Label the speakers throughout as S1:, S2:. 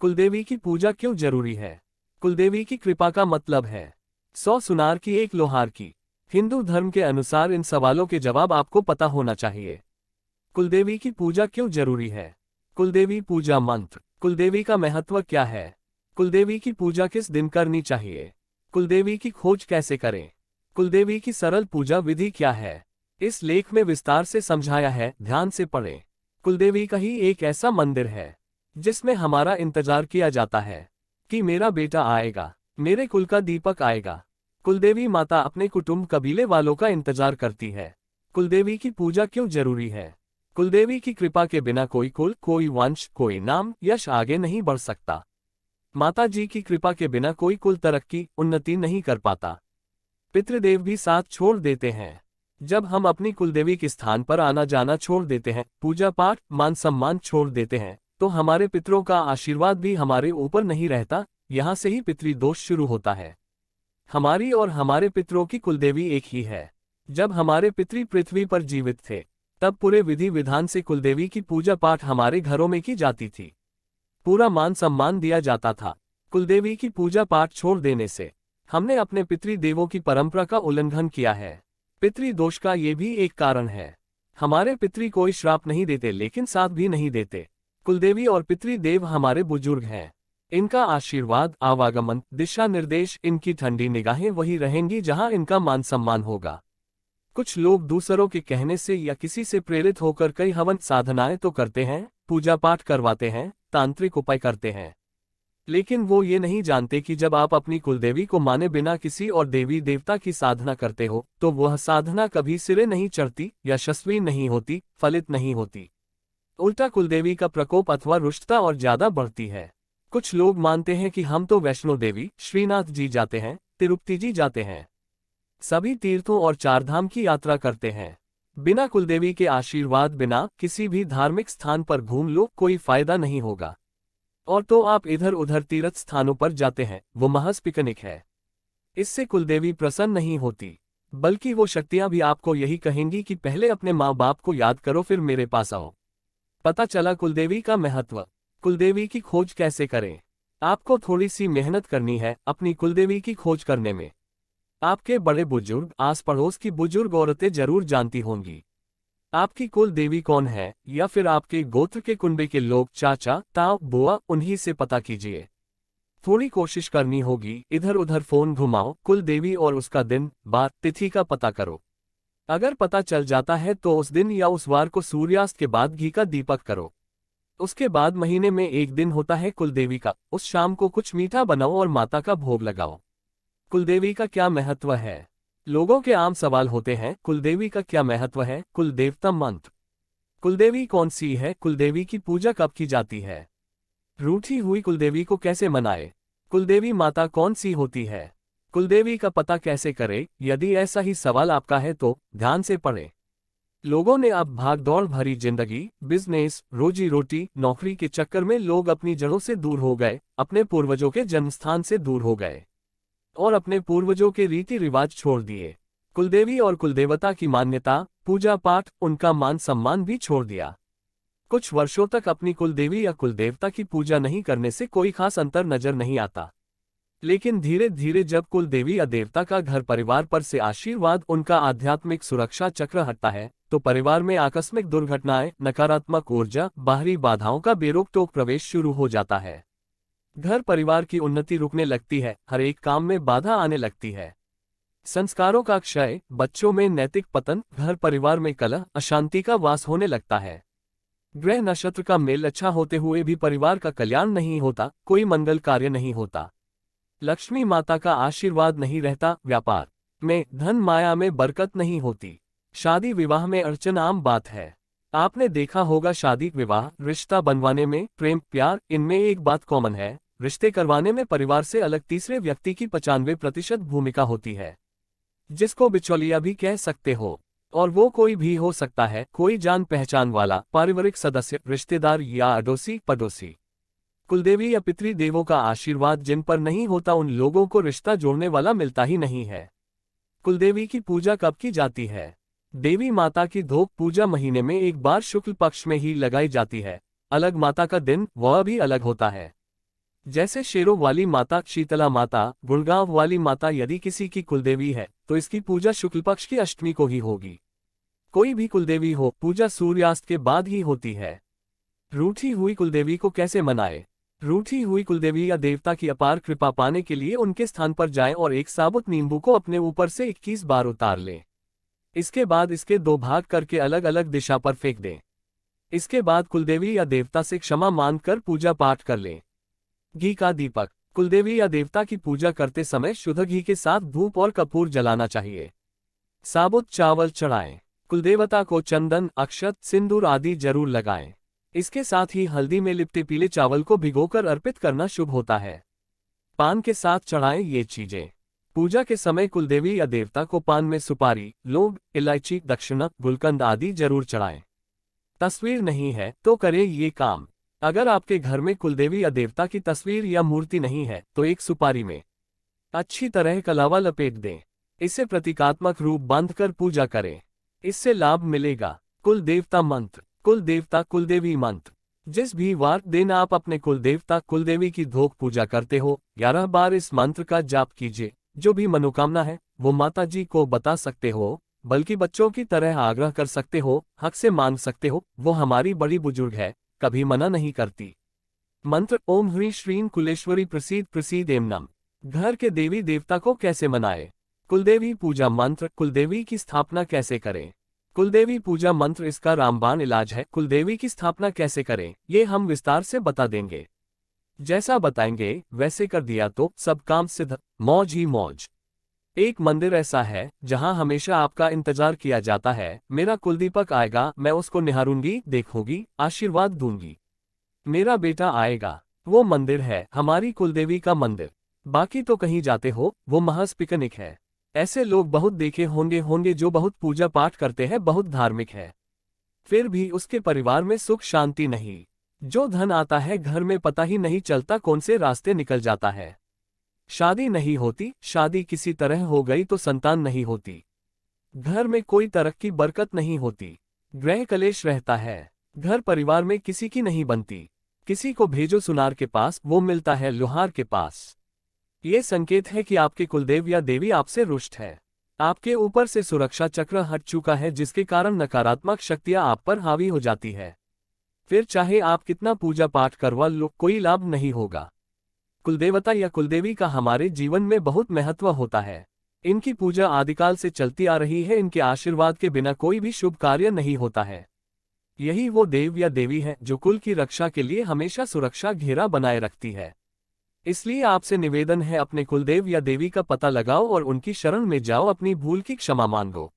S1: कुलदेवी की पूजा क्यों जरूरी है? कुलदेवी की कृपा का मतलब है 100 सुनार की एक लोहार की। हिंदू धर्म के अनुसार इन सवालों के जवाब आपको पता होना चाहिए। कुलदेवी की पूजा क्यों जरूरी है? कुलदेवी पूजा मंत्र। कुलदेवी का महत्व क्या है? कुलदेवी की पूजा किस दिन करनी चाहिए? कुलदेवी की खोज कैसे करें? कुलदेवी की सरल पूजा विधि क्या है? इस लेख में विस्तार से समझाया है, ध्यान से पढ़ें। कुलदेवी का ही एक ऐसा मंदिर है जिसमें हमारा इंतजार किया जाता है कि मेरा बेटा आएगा, मेरे कुल का दीपक आएगा। कुलदेवी माता अपने कुटुंब कबीले वालों का इंतजार करती है। कुलदेवी की पूजा क्यों जरूरी है? कुलदेवी की कृपा के बिना कोई कुल, कोई वंश, कोई नाम, यश आगे नहीं बढ़ सकता। माता जी की कृपा के बिना कोई कुल तरक्की, उन्नति नहीं कर पाता। पितृदेव भी साथ छोड़ देते हैं। जब हम अपनी कुलदेवी के स्थान पर आना जाना छोड़ देते हैं, पूजा पाठ, मान सम्मान छोड़ देते हैं, तो हमारे पितरों का आशीर्वाद भी हमारे ऊपर नहीं रहता। यहाँ से ही पितृदोष शुरू होता है। हमारी और हमारे पितरों की कुलदेवी एक ही है। जब हमारे पितृ पृथ्वी पर जीवित थे, तब पूरे विधि विधान से कुलदेवी की पूजा पाठ हमारे घरों में की जाती थी। पूरा मान सम्मान दिया जाता था। कुलदेवी की पूजा पाठ छोड़ देने से हमने अपने पितृदेवों की परंपरा का उल्लंघन किया है। पितृदोष का ये भी एक कारण है। हमारे पितृ कोई श्राप नहीं देते, लेकिन साथ भी नहीं देते। कुलदेवी और पितृदेव हमारे बुजुर्ग हैं। इनका आशीर्वाद, आवागमन, दिशा निर्देश, इनकी ठंडी निगाहें वही रहेंगी जहां इनका मान सम्मान होगा। कुछ लोग दूसरों के कहने से या किसी से प्रेरित होकर कई हवन साधनाएं तो करते हैं, पूजा पाठ करवाते हैं, तांत्रिक उपाय करते हैं, लेकिन वो ये नहीं जानते कि जब आप अपनी कुलदेवी को माने बिना किसी और देवी देवता की साधना करते हो, तो वह साधना कभी सिरे नहीं चढ़ती, यशस्वी नहीं होती, फलित नहीं होती। उल्टा कुलदेवी का प्रकोप अथवा रुष्टता और ज्यादा बढ़ती है। कुछ लोग मानते हैं कि हम तो वैष्णो देवी, श्रीनाथ जी जाते हैं, तिरुपति जी जाते हैं, सभी तीर्थों और चारधाम की यात्रा करते हैं। बिना कुलदेवी के आशीर्वाद बिना किसी भी धार्मिक स्थान पर घूम लो, कोई फायदा नहीं होगा। और तो आप इधर उधर तीर्थ स्थानों पर जाते हैं, वो महज पिकनिक है। इससे कुलदेवी प्रसन्न नहीं होती, बल्कि वो शक्तियां भी आपको यही कहेंगी कि पहले अपने माँ बाप को याद करो, फिर मेरे पास आओ। पता चला कुलदेवी का महत्व। कुलदेवी की खोज कैसे करें? आपको थोड़ी सी मेहनत करनी है अपनी कुलदेवी की खोज करने में। आपके बड़े बुजुर्ग, आस पड़ोस की बुजुर्ग औरतें जरूर जानती होंगी आपकी कुल देवी कौन है, या फिर आपके गोत्र के कुंबे के लोग, चाचा, ताऊ, बुआ, उन्हीं से पता कीजिए। थोड़ी कोशिश करनी होगी, इधर उधर फोन घुमाओ, कुल देवी और उसका दिन, बार, तिथि का पता करो। अगर पता चल जाता है तो उस दिन या उस वार को सूर्यास्त के बाद घी का दीपक करो। उसके बाद महीने में एक दिन होता है कुलदेवी का, उस शाम को कुछ मीठा बनाओ और माता का भोग लगाओ। कुलदेवी का क्या महत्व है? लोगों के आम सवाल होते हैं, कुलदेवी का क्या महत्व है? कुलदेवता मंत्र। कुलदेवी कौन सी है? कुलदेवी की पूजा कब की जाती है? रूठी हुई कुलदेवी को कैसे मनाए? कुलदेवी माता कौन सी होती है? कुलदेवी का पता कैसे करें? यदि ऐसा ही सवाल आपका है तो ध्यान से पढ़ें। लोगों ने अब भागदौड़ भरी जिंदगी, बिजनेस, रोजी रोटी, नौकरी के चक्कर में लोग अपनी जड़ों से दूर हो गए, अपने पूर्वजों के जन्मस्थान से दूर हो गए और अपने पूर्वजों के रीति रिवाज छोड़ दिए। कुलदेवी और कुलदेवता की मान्यता, पूजा पाठ, उनका मान सम्मान भी छोड़ दिया। कुछ वर्षों तक अपनी कुलदेवी या कुलदेवता की पूजा नहीं करने से कोई खास अंतर नजर नहीं आता, लेकिन धीरे धीरे जब कुलदेवी या देवता का घर परिवार पर से आशीर्वाद, उनका आध्यात्मिक सुरक्षा चक्र हटता है, तो परिवार में आकस्मिक दुर्घटनाएं, नकारात्मक ऊर्जा, बाहरी बाधाओं का बेरोक टोक प्रवेश शुरू हो जाता है। घर परिवार की उन्नति रुकने लगती है, हर एक काम में बाधा आने लगती है। संस्कारों का क्षय, बच्चों में नैतिक पतन, घर परिवार में कलह, अशांति का वास होने लगता है। ग्रह नक्षत्र का मेल अच्छा होते हुए भी परिवार का कल्याण नहीं होता, कोई मंगल कार्य नहीं होता, लक्ष्मी माता का आशीर्वाद नहीं रहता, व्यापार में, धन माया में बरकत नहीं होती, शादी विवाह में अड़चन आम बात है। आपने देखा होगा शादी विवाह, रिश्ता बनवाने में, प्रेम प्यार, इनमें एक बात कॉमन है, रिश्ते करवाने में परिवार से अलग तीसरे व्यक्ति की 95% भूमिका होती है, जिसको बिचौलिया भी कह सकते हो। और वो कोई भी हो सकता है, कोई जान पहचान वाला, पारिवारिक सदस्य, रिश्तेदार या अड़ोसी पड़ोसी। कुलदेवी या पितृदेवों का आशीर्वाद जिन पर नहीं होता, उन लोगों को रिश्ता जोड़ने वाला मिलता ही नहीं है। कुलदेवी की पूजा कब की जाती है? देवी माता की धोक पूजा महीने में एक बार शुक्ल पक्ष में ही लगाई जाती है। अलग माता का दिन, वह भी अलग होता है। जैसे शेरों वाली माता शीतला माता, गुड़गांव वाली माता। यदि किसी की कुलदेवी है तो इसकी पूजा शुक्ल पक्ष की अष्टमी को ही होगी। कोई भी कुलदेवी हो, पूजा सूर्यास्त के बाद ही होती है। रूठी हुई कुलदेवी को कैसे मनाएं? रूठी हुई कुलदेवी या देवता की अपार कृपा पाने के लिए उनके स्थान पर जाएं और एक साबुत नींबू को अपने ऊपर से 21 बार उतार लें। इसके बाद इसके 2 भाग करके अलग अलग दिशा पर फेंक दें। इसके बाद कुलदेवी या देवता से क्षमा मांगकर पूजा पाठ कर लें। घी का दीपक। कुलदेवी या देवता की पूजा करते समय शुद्ध घी के साथ धूप और कपूर जलाना चाहिए। साबुत चावल चढ़ाएं। कुलदेवता को चंदन, अक्षत, सिंदूर आदि जरूर लगाएं। इसके साथ ही हल्दी में लिपटे पीले चावल को भिगोकर अर्पित करना शुभ होता है। पान के साथ चढ़ाएं ये चीजें। पूजा के समय कुलदेवी या देवता को पान में सुपारी, लौंग, इलायची, दक्षिणा, गुलकंद आदि जरूर चढ़ाएं। तस्वीर नहीं है तो करें ये काम। अगर आपके घर में कुलदेवी या देवता की तस्वीर या मूर्ति नहीं है तो एक सुपारी में अच्छी तरह कलावा लपेट दें। इसे प्रतीकात्मक रूप बांधकर पूजा करें। इससे लाभ मिलेगा। कुल देवता मंत्र। कुल देवता कुलदेवी मंत्र। जिस भी वार दिन आप अपने कुल देवता कुलदेवी की धोख पूजा करते हो, 11 बार इस मंत्र का जाप कीजिए। जो भी मनोकामना है वो माता जी को बता सकते हो, बल्कि बच्चों की तरह आग्रह कर सकते हो, हक से मांग सकते हो। वो हमारी बड़ी बुजुर्ग है, कभी मना नहीं करती। मंत्र ओम ह्रीं श्रीं कुलेश्वरी प्रसीद प्रसीद एम नम। घर के देवी देवता को कैसे मनाएं? कुलदेवी पूजा मंत्र। कुलदेवी की स्थापना कैसे करें? कुलदेवी पूजा मंत्र इसका रामबाण इलाज है। कुलदेवी की स्थापना कैसे करें ये हम विस्तार से बता देंगे। जैसा बताएंगे वैसे कर दिया तो सब काम सिद्ध, मौज ही मौज। एक मंदिर ऐसा है जहां हमेशा आपका इंतजार किया जाता है। मेरा कुलदीपक आएगा, मैं उसको निहारूंगी, देखूंगी, आशीर्वाद दूंगी। मेरा बेटा आएगा। वो मंदिर है हमारी कुलदेवी का मंदिर। बाकी तो कहीं जाते हो वो महज पिकनिक है। ऐसे लोग बहुत देखे होंगे जो बहुत पूजा पाठ करते हैं, बहुत धार्मिक है, फिर भी उसके परिवार में सुख शांति नहीं। जो धन आता है घर में पता ही नहीं चलता कौन से रास्ते निकल जाता है। शादी नहीं होती, शादी किसी तरह हो गई तो संतान नहीं होती। घर में कोई तरक्की बरकत नहीं होती। गृह कलेश रहता है। घर परिवार में किसी की नहीं बनती। किसी को भेजो सुनार के पास, वो मिलता है लोहार के पास। ये संकेत है कि आपके कुलदेव या देवी आपसे रुष्ट है। आपके ऊपर से सुरक्षा चक्र हट चुका है, जिसके कारण नकारात्मक शक्तियां आप पर हावी हो जाती है। फिर चाहे आप कितना पूजा पाठ करवा लो, कोई लाभ नहीं होगा। कुलदेवता या कुलदेवी का हमारे जीवन में बहुत महत्व होता है। इनकी पूजा आदिकाल से चलती आ रही है। इनके आशीर्वाद के बिना कोई भी शुभ कार्य नहीं होता है। यही वो देव या देवी है जो कुल की रक्षा के लिए हमेशा सुरक्षा घेरा बनाए रखती है। इसलिए आपसे निवेदन है, अपने कुलदेव या देवी का पता लगाओ और उनकी शरण में जाओ, अपनी भूल की क्षमा मांगो।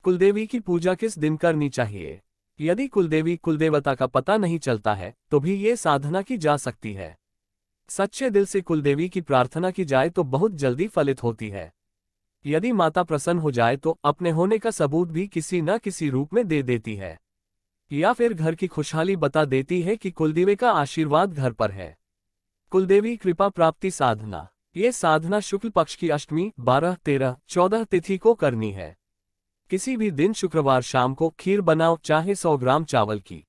S1: कुलदेवी की पूजा किस दिन करनी चाहिए? यदि कुलदेवी कुलदेवता का पता नहीं चलता है तो भी ये साधना की जा सकती है। सच्चे दिल से कुलदेवी की प्रार्थना की जाए तो बहुत जल्दी फलित होती है। यदि माता प्रसन्न हो जाए तो अपने होने का सबूत भी किसी न किसी रूप में दे देती है, या फिर घर की खुशहाली बता देती है कि कुलदेवी का आशीर्वाद घर पर है। कुलदेवी कृपा प्राप्ति साधना। ये साधना शुक्ल पक्ष की अष्टमी, 12, 13, 14 तिथि को करनी है। किसी भी दिन शुक्रवार शाम को खीर बनाओ, चाहे 100 ग्राम चावल की।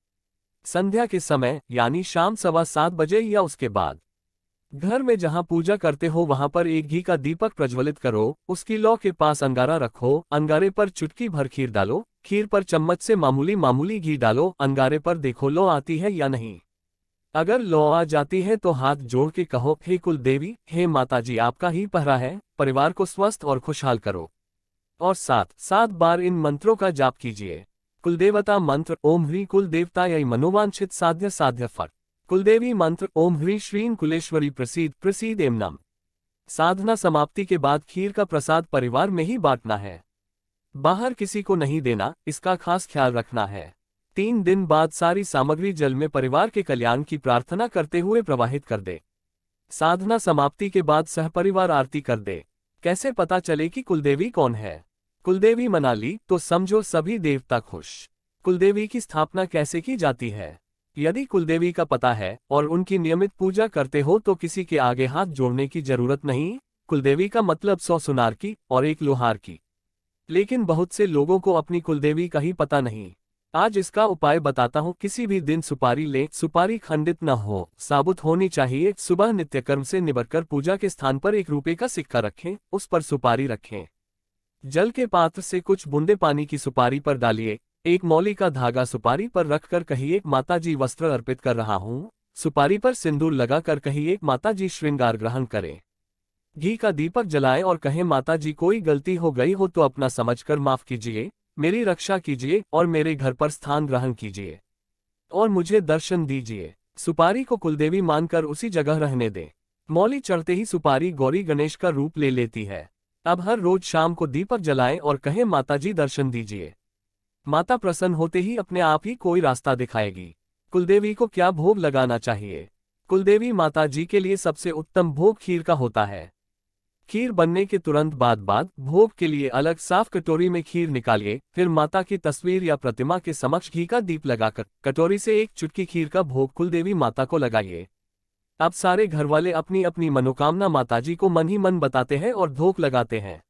S1: संध्या के समय यानी शाम 7:15 बजे या उसके बाद। घर में जहां पूजा करते हो वहां पर एक घी का दीपक प्रज्वलित करो। उसकी लौ के पास अंगारा रखो। अंगारे पर चुटकी भर खीर डालो। खीर पर चम्मच से मामूली मामूली घी डालो। अंगारे पर देखो लौ आती है या नहीं। अगर लौ आ जाती है तो हाथ जोड़ के कहो, हे कुल देवी, हे माता जी, आपका ही पहरा है, परिवार को स्वस्थ और खुशहाल करो। और 7 बार इन मंत्रों का जाप कीजिए। कुलदेवता मंत्र ओम ह्रीं कुल देवतायै मनोवांछित साध्य साध्य फट। कुलदेवी मंत्र ओम ह्रीं श्रीं कुलेश्वरी प्रसीद प्रसीद एम नम। साधना समाप्ति के बाद खीर का प्रसाद परिवार में ही बांटना है, बाहर किसी को नहीं देना, इसका खास ख्याल रखना है। 3 दिन बाद सारी सामग्री जल में परिवार के कल्याण की प्रार्थना करते हुए प्रवाहित कर दे। साधना समाप्ति के बाद सहपरिवार आरती कर दे। कैसे पता चले कि कुलदेवी कौन है? कुलदेवी मना ली तो समझो सभी देवता खुश। कुलदेवी की स्थापना कैसे की जाती है? यदि कुलदेवी का पता है और उनकी नियमित पूजा करते हो तो किसी के आगे हाथ जोड़ने की जरूरत नहीं। कुलदेवी का मतलब 100 सुनार की और 1 लोहार की। लेकिन बहुत से लोगों को अपनी कुलदेवी का ही पता नहीं। आज इसका उपाय बताता हूँ। किसी भी दिन सुपारी लें, सुपारी खंडित न हो, साबुत होनी चाहिए। सुबह नित्यकर्म से निबटकर पूजा के स्थान पर 1 रुपए का सिक्का रखें, उस पर सुपारी रखें। जल के पात्र से कुछ बूंदे पानी की सुपारी पर डालिए। 1 मौली का धागा सुपारी पर रखकर कहिए, माता जी वस्त्र अर्पित कर रहा हूँ। सुपारी पर सिंदूर लगाकर कहिए, माता जी श्रृंगार ग्रहण करें। घी का दीपक जलाएं और कहें, माता जी कोई गलती हो गई हो तो अपना समझकर माफ कीजिए, मेरी रक्षा कीजिए और मेरे घर पर स्थान ग्रहण कीजिए और मुझे दर्शन दीजिए। सुपारी को कुलदेवी मानकर उसी जगह रहने दें। मौली चढ़ते ही सुपारी गौरी गणेश का रूप ले लेती है। अब हर रोज शाम को दीपक जलाएं और कहें, माता जी दर्शन दीजिए। माता प्रसन्न होते ही अपने आप ही कोई रास्ता दिखाएगी। कुलदेवी को क्या भोग लगाना चाहिए? कुलदेवी माता जी के लिए सबसे उत्तम भोग खीर का होता है। खीर बनने के तुरंत बाद भोग के लिए अलग साफ कटोरी में खीर निकालिए। फिर माता की तस्वीर या प्रतिमा के समक्ष घी का दीप लगाकर कटोरी से 1 चुटकी खीर का भोग कुलदेवी माता को लगाइए। अब सारे घरवाले अपनी अपनी मनोकामना माताजी को मन ही मन बताते हैं और धूप लगाते हैं।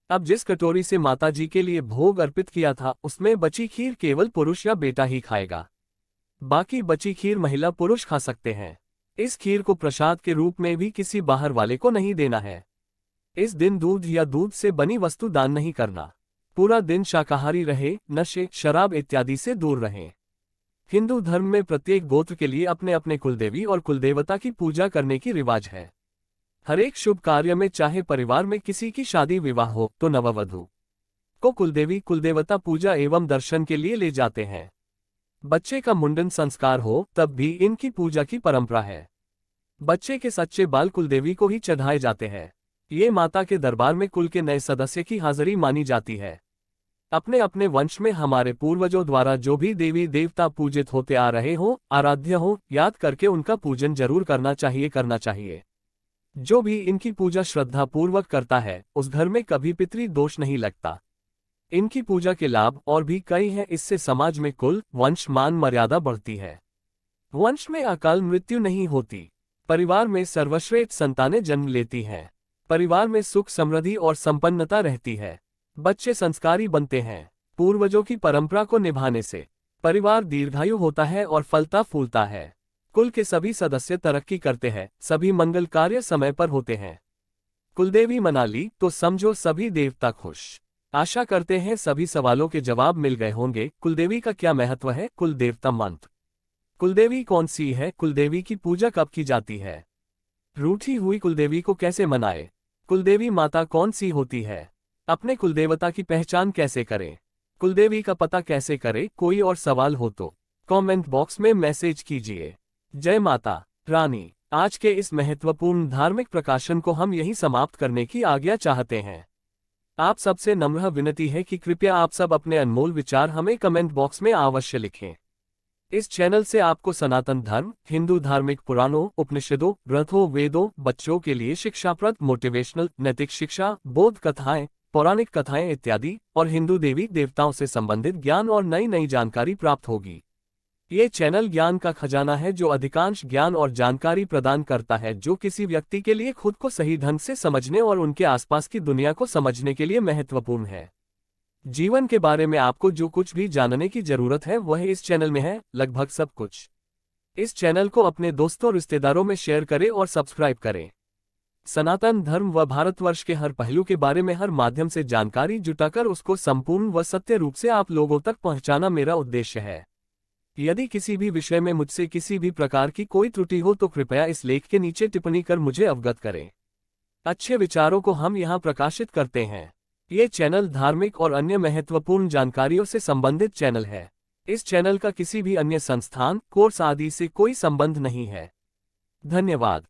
S1: अब जिस कटोरी से माताजी के लिए भोग अर्पित किया था, उसमें बची खीर केवल पुरुष या बेटा ही खाएगा। बाकी बची खीर महिला पुरुष खा सकते हैं। इस खीर को प्रसाद के रूप में भी किसी बाहर वाले को नहीं देना है। इस दिन दूध या दूध से बनी वस्तु दान नहीं करना। पूरा दिन शाकाहारी रहे, नशे, शराब इत्यादि से दूर रहें। हिंदू धर्म में प्रत्येक गोत्र के लिए अपने अपने कुलदेवी और कुलदेवता की पूजा करने की रिवाज है। हर एक शुभ कार्य में, चाहे परिवार में किसी की शादी विवाह हो, तो नववधू को कुलदेवी कुलदेवता पूजा एवं दर्शन के लिए ले जाते हैं। बच्चे का मुंडन संस्कार हो, तब भी इनकी पूजा की परंपरा है। बच्चे के सच्चे बाल कुलदेवी को ही चढ़ाए जाते हैं। ये माता के दरबार में कुल के नए सदस्य की हाजिरी मानी जाती है। अपने अपने वंश में हमारे पूर्वजों द्वारा जो भी देवी देवता पूजित होते आ रहे हो, आराध्य हो, याद करके उनका पूजन जरूर करना चाहिए। जो भी इनकी पूजा श्रद्धा पूर्वक करता है, उस घर में कभी पितृ दोष नहीं लगता। इनकी पूजा के लाभ और भी कई हैं। इससे समाज में कुल, वंश, मान मर्यादा बढ़ती है। वंश में अकाल मृत्यु नहीं होती। परिवार में सर्वश्रेष्ठ संतानें जन्म लेती हैं। परिवार में सुख, समृद्धि और संपन्नता रहती है। बच्चे संस्कारी बनते हैं। पूर्वजों की परंपरा को निभाने से परिवार दीर्घायु होता है और फलता फूलता है। कुल के सभी सदस्य तरक्की करते हैं। सभी मंगल कार्य समय पर होते हैं। कुलदेवी मना ली तो समझो सभी देवता खुश। आशा करते हैं सभी सवालों के जवाब मिल गए होंगे। कुलदेवी का क्या महत्व है? कुल देवता मंत्र। कुलदेवी कौन सी है? कुलदेवी की पूजा कब की जाती है? रूठी हुई कुलदेवी को कैसे मनाए? कुलदेवी माता कौन सी होती है? अपने कुलदेवता की पहचान कैसे करें? कुलदेवी का पता कैसे करें? कोई और सवाल हो तो कमेंट बॉक्स में मैसेज कीजिए। जय माता रानी। आज के इस महत्वपूर्ण धार्मिक प्रकाशन को हम यहीं समाप्त करने की आज्ञा चाहते हैं। आप सबसे नम्र विनती है कि कृपया आप सब अपने अनमोल विचार हमें कमेंट बॉक्स में अवश्य लिखें। इस चैनल से आपको सनातन धर्म, हिंदू धार्मिक पुराणों, उपनिषदों, ग्रंथों, वेदों, बच्चों के लिए शिक्षाप्रद, मोटिवेशनल, नैतिक शिक्षा, बोध कथाएं, पौराणिक कथाएं इत्यादि और हिंदू देवी देवताओं से संबंधित ज्ञान और नई नई जानकारी प्राप्त होगी। ये चैनल ज्ञान का खजाना है जो अधिकांश ज्ञान और जानकारी प्रदान करता है जो किसी व्यक्ति के लिए खुद को सही ढंग से समझने और उनके आसपास की दुनिया को समझने के लिए महत्वपूर्ण है। जीवन के बारे में आपको जो कुछ भी जानने की जरूरत है वह इस चैनल में है, लगभग सब कुछ। इस चैनल को अपने दोस्तों रिश्तेदारों में शेयर करें और सब्सक्राइब करें। सनातन धर्म व भारतवर्ष के हर पहलू के बारे में हर माध्यम से जानकारी जुटाकर उसको संपूर्ण व सत्य रूप से आप लोगों तक पहुंचाना मेरा उद्देश्य है। यदि किसी भी विषय में मुझसे किसी भी प्रकार की कोई त्रुटि हो तो कृपया इस लेख के नीचे टिप्पणी कर मुझे अवगत करें। अच्छे विचारों को हम यहाँ प्रकाशित करते हैं। ये चैनल धार्मिक और अन्य महत्वपूर्ण जानकारियों से संबंधित चैनल है। इस चैनल का किसी भी अन्य संस्थान, कोर्स आदि से कोई संबंध नहीं है। धन्यवाद।